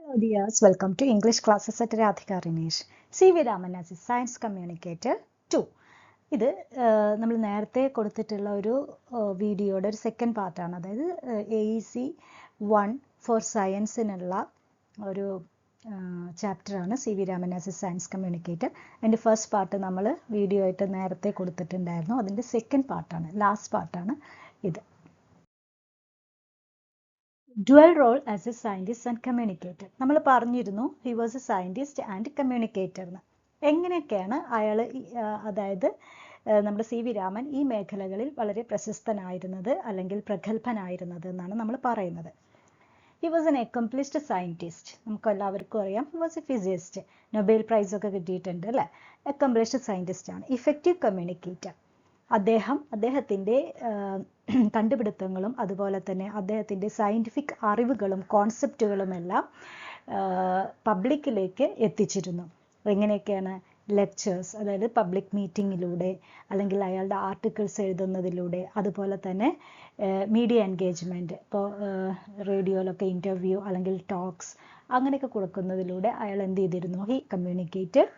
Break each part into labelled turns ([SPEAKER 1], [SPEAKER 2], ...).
[SPEAKER 1] Hello dears, welcome to English classes at Radhika Rinesh. C.V. Raman as a Science Communicator 2. ഇത് നമ്മൾ നേരത്തെ കൊടുത്തിട്ടുള്ള ഒരു വീഡിയോയുടെ ഒരു സെക്കൻഡ് പാർട്ടാണ്. അതായത് AEC 1 ഫോർ സയൻസിനുള്ള ഒരു ചാപ്റ്ററാണ് C.V. Raman as a Science Communicator. അതിൻ്റെ ഫസ്റ്റ് പാർട്ട് നമ്മൾ വീഡിയോ ആയിട്ട് നേരത്തെ കൊടുത്തിട്ടുണ്ടായിരുന്നു. അതിൻ്റെ സെക്കൻഡ് പാർട്ടാണ്, ലാസ്റ്റ് പാർട്ടാണ് ഇത്. Dual role as a scientist and communicator. നമ്മൾ പറഞ്ഞിരുന്നു he was a scientist and communicator എന്ന്. എങ്ങനെയൊക്കെയാണ് അയാൾ, അതായത് നമ്മുടെ C.V. രാമൻ ഈ മേഖലകളിൽ വളരെ പ്രശസ്തനായിരുന്നത് അല്ലെങ്കിൽ പ്രഗത്ഭനായിരുന്നത് എന്നാണ് നമ്മൾ പറയുന്നത്. He was an accomplished scientist. നമുക്ക് എല്ലാവർക്കും അറിയാം, he was a physicist. Nobel prize ഒക്കെ കിട്ടിയിട്ടുണ്ട് അല്ലേ. accomplished scientist ആണ്. effective communicator. അദ്ദേഹത്തിൻ്റെ കണ്ടുപിടുത്തങ്ങളും അതുപോലെ തന്നെ അദ്ദേഹത്തിൻ്റെ സയൻറ്റിഫിക് അറിവുകളും കോൺസെപ്റ്റുകളും എല്ലാം പബ്ലിക്കിലേക്ക് എത്തിച്ചിരുന്നു. എങ്ങനെയൊക്കെയാണ്? ലെക്ചേഴ്സ്, അതായത് പബ്ലിക് മീറ്റിങ്ങിലൂടെ, അല്ലെങ്കിൽ അയാളുടെ ആർട്ടിക്കിൾസ് എഴുതുന്നതിലൂടെ, അതുപോലെ തന്നെ മീഡിയ എൻഗേജ്മെൻറ്റ്, ഇപ്പോൾ റേഡിയോയിലൊക്കെ ഇൻ്റർവ്യൂ അല്ലെങ്കിൽ ടോക്സ് അങ്ങനെയൊക്കെ കൊടുക്കുന്നതിലൂടെ അയാൾ എന്ത് ചെയ്തിരുന്നു? He communicated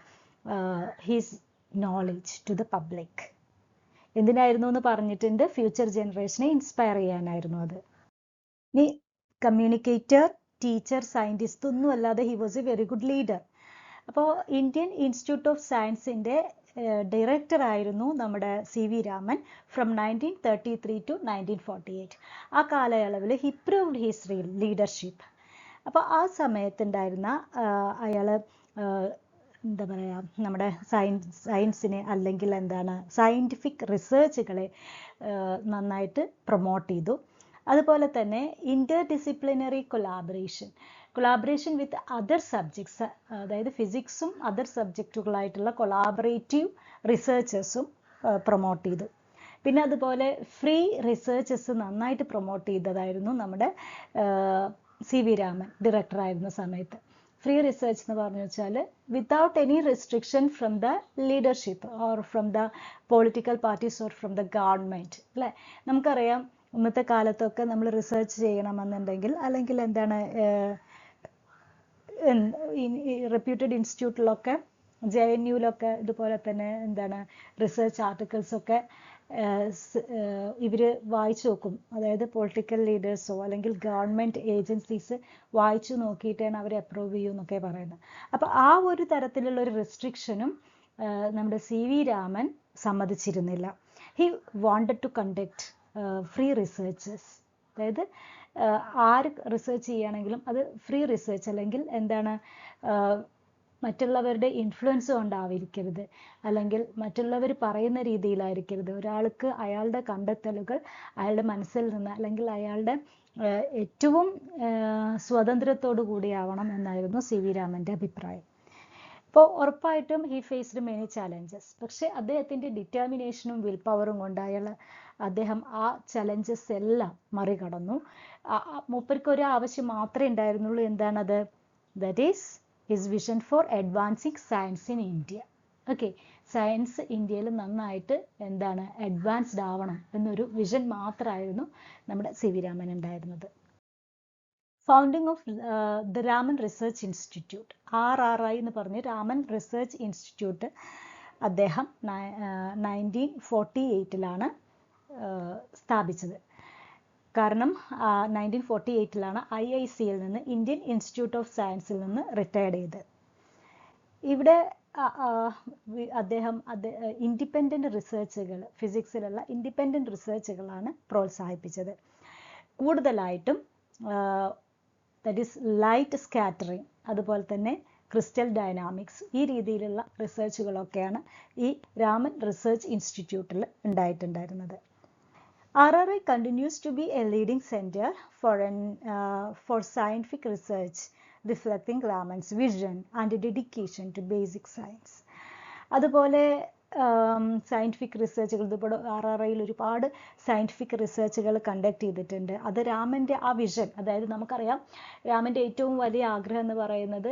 [SPEAKER 1] his knowledge to the public. എന്തിനായിരുന്നു എന്ന് പറഞ്ഞിട്ടുണ്ട്? ഫ്യൂച്ചർ ജനറേഷനെ ഇൻസ്പയർ ചെയ്യാനായിരുന്നു അത്. ഇനി കമ്മ്യൂണിക്കേറ്റർ, ടീച്ചർ, സയൻറ്റിസ്റ്റ് ഒന്നും അല്ലാതെ he was A very good leader. അപ്പോൾ ഇന്ത്യൻ ഇൻസ്റ്റിറ്റ്യൂട്ട് ഓഫ് സയൻസിൻ്റെ ഡയറക്ടർ ആയിരുന്നു നമ്മുടെ C.V. Raman from 1933 to 1948. ആ കാലയളവിൽ ഹി പ്രൂവ്ഡ് ഹിസ് ലീഡർഷിപ്പ്. അപ്പോൾ ആ സമയത്തുണ്ടായിരുന്ന അയാൾ എന്താ പറയുക, നമ്മുടെ സയൻസിനെ അല്ലെങ്കിൽ എന്താണ് സയൻറ്റിഫിക് റിസർച്ചുകളെ നന്നായിട്ട് പ്രൊമോട്ട് ചെയ്തു. അതുപോലെ തന്നെ interdisciplinary collaboration with other subjects, അതായത് ഫിസിക്സും അതർ സബ്ജക്റ്റുകളായിട്ടുള്ള കൊളാബറേറ്റീവ് റിസർച്ചസും പ്രൊമോട്ട് ചെയ്തു. പിന്നെ അതുപോലെ ഫ്രീ റിസർച്ചസ് നന്നായിട്ട് പ്രൊമോട്ട് ചെയ്തതായിരുന്നു നമ്മുടെ C.V. രാമൻ ഡയറക്ടറായിരുന്ന സമയത്ത്. ഫ്രീ റിസർച്ച് എന്ന് പറഞ്ഞു വെച്ചാൽ without any restriction from the leadership or from the political parties or from the government അല്ലേ. നമുക്കറിയാം, ഇന്നത്തെ കാലത്തൊക്കെ നമ്മൾ റിസർച്ച് ചെയ്യണമെന്നുണ്ടെങ്കിൽ അല്ലെങ്കിൽ എന്താണ് റെപ്യൂട്ടഡ് ഇൻസ്റ്റിറ്റ്യൂട്ടിലൊക്കെ JNUലൊക്കെ ഇതുപോലെ തന്നെ എന്താണ് റിസർച്ച് ആർട്ടിക്കിൾസൊക്കെ ഇവർ വായിച്ചു നോക്കും. അതായത് പൊളിറ്റിക്കൽ ലീഡേഴ്സോ അല്ലെങ്കിൽ ഗവൺമെൻറ് ഏജൻസീസ് വായിച്ചു നോക്കിയിട്ടാണ് അവർ അപ്രൂവ് ചെയ്യൂ എന്നൊക്കെ പറയുന്നത്. അപ്പോൾ ആ ഒരു തരത്തിലുള്ള ഒരു റെസ്ട്രിക്ഷനും നമ്മുടെ C.V. രാമൻ സമ്മതിച്ചിരുന്നില്ല. He wanted to conduct free researches. അതായത് ആര് റിസർച്ച് ചെയ്യുകയാണെങ്കിലും അത് ഫ്രീ റിസർച്ച്, അല്ലെങ്കിൽ എന്താണ് മറ്റുള്ളവരുടെ ഇൻഫ്ലുവൻസ് കൊണ്ടായിരിക്കരുത്, അല്ലെങ്കിൽ മറ്റുള്ളവർ പറയുന്ന രീതിയിലായിരിക്കരുത്. ഒരാൾക്ക് അയാളുടെ കണ്ടെത്തലുകൾ അയാളുടെ മനസ്സിൽ നിന്ന് അല്ലെങ്കിൽ അയാളുടെ ഏറ്റവും സ്വതന്ത്രത്തോടു കൂടിയാവണം എന്നായിരുന്നു C.V. രാമൻ്റെ അഭിപ്രായം. അപ്പോൾ ഉറപ്പായിട്ടും ഹി ഫേസ്ഡ് മെനി ചാലഞ്ചസ്. പക്ഷേ അദ്ദേഹത്തിൻ്റെ ഡിറ്റർമിനേഷനും വിൽ പവറും കൊണ്ട് അദ്ദേഹം ആ ചലഞ്ചസ് എല്ലാം മറികടന്നു. മൂപ്പർക്ക് ഒരു ആവശ്യം മാത്രമേ ഉണ്ടായിരുന്നുള്ളൂ. എന്താണത്? That is his vision four advancing science in India. Okay, science ഇന്ത്യയിൽ നന്നായിട്ട് എന്താണ് അഡ്വാൻസ്ഡ് ആവണം എന്നൊരു വിഷൻ മാത്രമായിരുന്നു നമ്മുടെ C.V. രാമൻ ഉണ്ടായിരുന്നത്. Founding of the Raman research institute, RRI എന്ന് പറഞ്ഞ് രാമൻ റിസർച്ച് ഇൻസ്റ്റിറ്റ്യൂട്ട് അദ്ദേഹം 1948 സ്ഥാപിച്ചത്. കാരണം 1948 IICയിൽ നിന്ന്, ഇന്ത്യൻ ഇൻസ്റ്റിറ്റ്യൂട്ട് ഓഫ് സയൻസിൽ നിന്ന് റിട്ടയർഡ് ചെയ്ത്. ഇവിടെ അദ്ദേഹം ഇൻഡിപെൻഡൻറ്റ് റിസർച്ചുകൾ, ഫിസിക്സിലുള്ള ഇൻഡിപെൻഡൻറ്റ് റിസർച്ചുകളാണ് പ്രോത്സാഹിപ്പിച്ചത്. കൂടുതലായിട്ടും ദാറ്റ് ഈസ് ലൈറ്റ് സ്കാറ്ററിങ്, അതുപോലെ തന്നെ ക്രിസ്റ്റൽ ഡൈനാമിക്സ്, ഈ രീതിയിലുള്ള റിസർച്ചുകളൊക്കെയാണ് ഈ രാമൻ റിസർച്ച് ഇൻസ്റ്റിറ്റ്യൂട്ടിൽ ഉണ്ടായിട്ടുണ്ടായിരുന്നത്. RRI continues to be a leading center for scientific research, reflecting Raman's vision and dedication to basic science. അതുപോലെ സയൻറ്റിഫിക് റിസർച്ചുകൾ, ഇതുപോലെ RRIയിൽ ഒരുപാട് സയൻറ്റിഫിക് റിസർച്ചുകൾ കണ്ടക്ട് ചെയ്തിട്ടുണ്ട്. അത് രാമൻ്റെ ആ വിഷൻ, അതായത് നമുക്കറിയാം രാമൻ്റെ ഏറ്റവും വലിയ ആഗ്രഹം എന്ന് പറയുന്നത്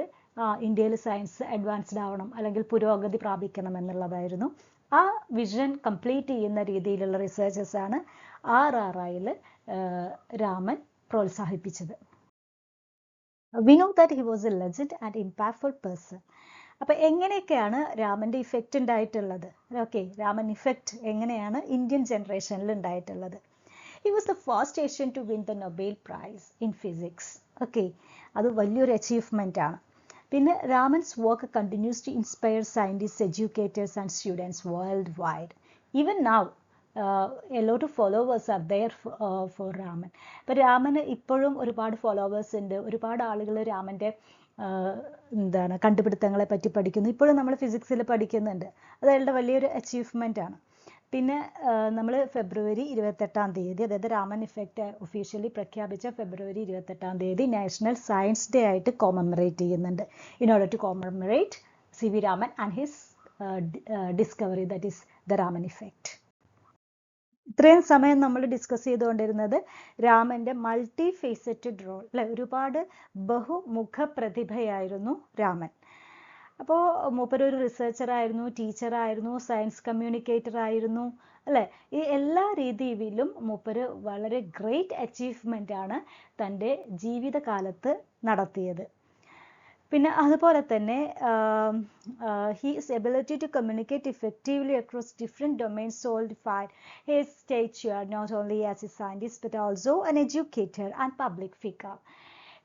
[SPEAKER 1] ഇന്ത്യയിൽ സയൻസ് അഡ്വാൻസ്ഡ് ആവണം അല്ലെങ്കിൽ പുരോഗതി പ്രാപിക്കണം എന്നുള്ളതായിരുന്നു. ആ വിഷൻ കംപ്ലീറ്റ് ചെയ്യുന്ന രീതിയിലുള്ള റിസർച്ചസ് ആണ് RRIയിൽ Raman പ്രോത്സാഹിപ്പിച്ചത്. We know that he was a legend and impactful person. അപ്പോൾ എങ്ങനെയൊക്കെയാണ് രാമൻ്റെ ഇഫക്റ്റ് ഉണ്ടായിട്ടുള്ളത്? ഓക്കെ, രാമൻ ഇഫക്റ്റ് എങ്ങനെയാണ് ഇന്ത്യൻ ജനറേഷനിൽ ഉണ്ടായിട്ടുള്ളത്? He was the first Asian to win the Nobel Prize in Physics. Okay, അത് വലിയൊരു അച്ചീവ്മെൻ്റ് ആണ്. പിന്നെ Raman's work continues to inspire scientist, educators and students worldwide. Even now a lot of followers are there for Raman. അപ്പോൾ രാമന് ഇപ്പോഴും ഒരുപാട് followers ഉണ്ട്. ഒരുപാട് ആളുകൾ രാമൻ്റെ എന്താണ് കണ്ടുപിടുത്തങ്ങളെ പറ്റി പഠിക്കുന്നു. ഇപ്പോഴും നമ്മൾ ഫിസിക്സിൽ പഠിക്കുന്നുണ്ട്. അത് അയാളുടെ വലിയൊരു അച്ചീവ്മെൻ്റ് ആണ്. പിന്നെ നമ്മൾ ഫെബ്രുവരി 28 അതായത് രാമൻ ഇഫക്റ്റ് ഒഫീഷ്യലി പ്രഖ്യാപിച്ച ഫെബ്രുവരി 28 നാഷണൽ സയൻസ് ഡേ ആയിട്ട് കോമമറേറ്റ് ചെയ്യുന്നുണ്ട്. In order to commemorate CV Raman and his discovery, that is the Raman effect. ഇത്രയും സമയം നമ്മൾ ഡിസ്കസ് ചെയ്തുകൊണ്ടിരുന്നത് രാമൻ്റെ മൾട്ടി ഫേസറ്റഡ് റോൾ അല്ലെ, ഒരുപാട് ബഹുമുഖ പ്രതിഭയായിരുന്നു രാമൻ. അപ്പോൾ മൂപ്പരൊരു റിസർച്ചറായിരുന്നു, ടീച്ചറായിരുന്നു, സയൻസ് കമ്മ്യൂണിക്കേറ്റർ ആയിരുന്നു അല്ലേ. ഈ എല്ലാ രീതിയിലും മൂപ്പര് വളരെ ഗ്രേറ്റ് അച്ചീവ്മെൻ്റ് ആണ് തൻ്റെ ജീവിതകാലത്ത് നടത്തിയത്. പിന്നെ അതുപോലെ തന്നെ his ability to communicate effectively across different domains solidified his stature not only as a scientist but also an educator and public figure.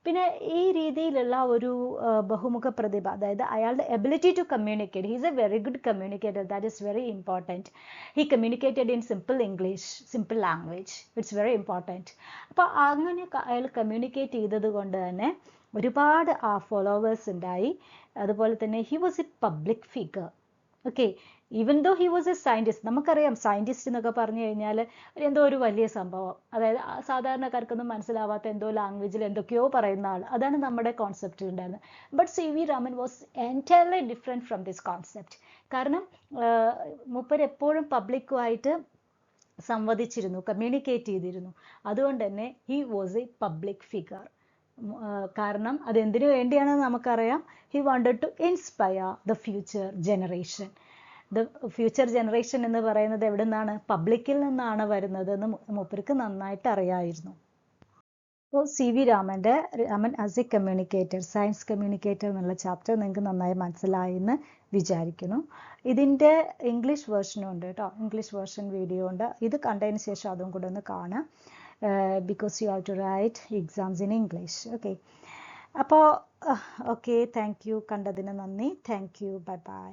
[SPEAKER 1] പിന്നെ ഈ രീതിയിലുള്ള ഒരു ബഹുമുഖ പ്രതിഭ, അതായത് അയാളുടെ ability to communicate, he's a very good communicator, that is very important. He communicated in simple English, simple language, it's very important. അപ്പോൾ അങ്ങനെ അയാൾ കമ്മ്യൂണിക്കേറ്റ് ചെയ്തത് കൊണ്ട് തന്നെ ഒരുപാട് ഫോളോവേഴ്സ് ഉണ്ടായി. അതുപോലെ തന്നെ he was a public figure. Okay, even though he was a scientist. നമുക്കറിയാം സയൻറ്റിസ്റ്റ് എന്നൊക്കെ പറഞ്ഞു കഴിഞ്ഞാൽ എന്തോ ഒരു വലിയ സംഭവം, അതായത് സാധാരണക്കാർക്കൊന്നും മനസ്സിലാവാത്ത എന്തോ ലാംഗ്വേജിൽ എന്തൊക്കെയോ പറയുന്ന ആൾ, അതാണ് നമ്മുടെ കോൺസെപ്റ്റിൽ ഉണ്ടായിരുന്നത്. But CV Raman was entirely different from this concept. കാരണം മൂപ്പർ എപ്പോഴും പബ്ലിക്കുമായിട്ട് സംവദിച്ചിരുന്നു, കമ്മ്യൂണിക്കേറ്റ് ചെയ്തിരുന്നു. അതുകൊണ്ട് തന്നെ he was a public figure. കാരണം അതെന്തിനു വേണ്ടിയാണെന്ന് നമുക്കറിയാം. He wanted to inspire the future generation. The future generation എന്ന് പറയുന്നത് എവിടെ നിന്നാണ്? പബ്ലിക്കിൽ നിന്നാണ് വരുന്നത് എന്ന് മൂപ്പർക്ക് നന്നായിട്ട് അറിയാമായിരുന്നു. അപ്പോൾ CV രാമൻ്റെ Raman as A communicator, science communicator എന്നുള്ള ചാപ്റ്റർ നിങ്ങൾക്ക് നന്നായി മനസ്സിലായി എന്ന് വിചാരിക്കുന്നു. ഇതിൻ്റെ ഇംഗ്ലീഷ് വേർഷനും ഉണ്ട് കേട്ടോ, ഇംഗ്ലീഷ് വേർഷൻ വീഡിയോ ഉണ്ട്. ഇത് കണ്ടതിന് ശേഷം അതും കൂടെ ഒന്ന് കാണാം. Because you have to write exams in English. Okay. അപ്പോൾ ഓക്കെ, താങ്ക് യു. കണ്ടതിന് നന്ദി. Thank you. Bye bye.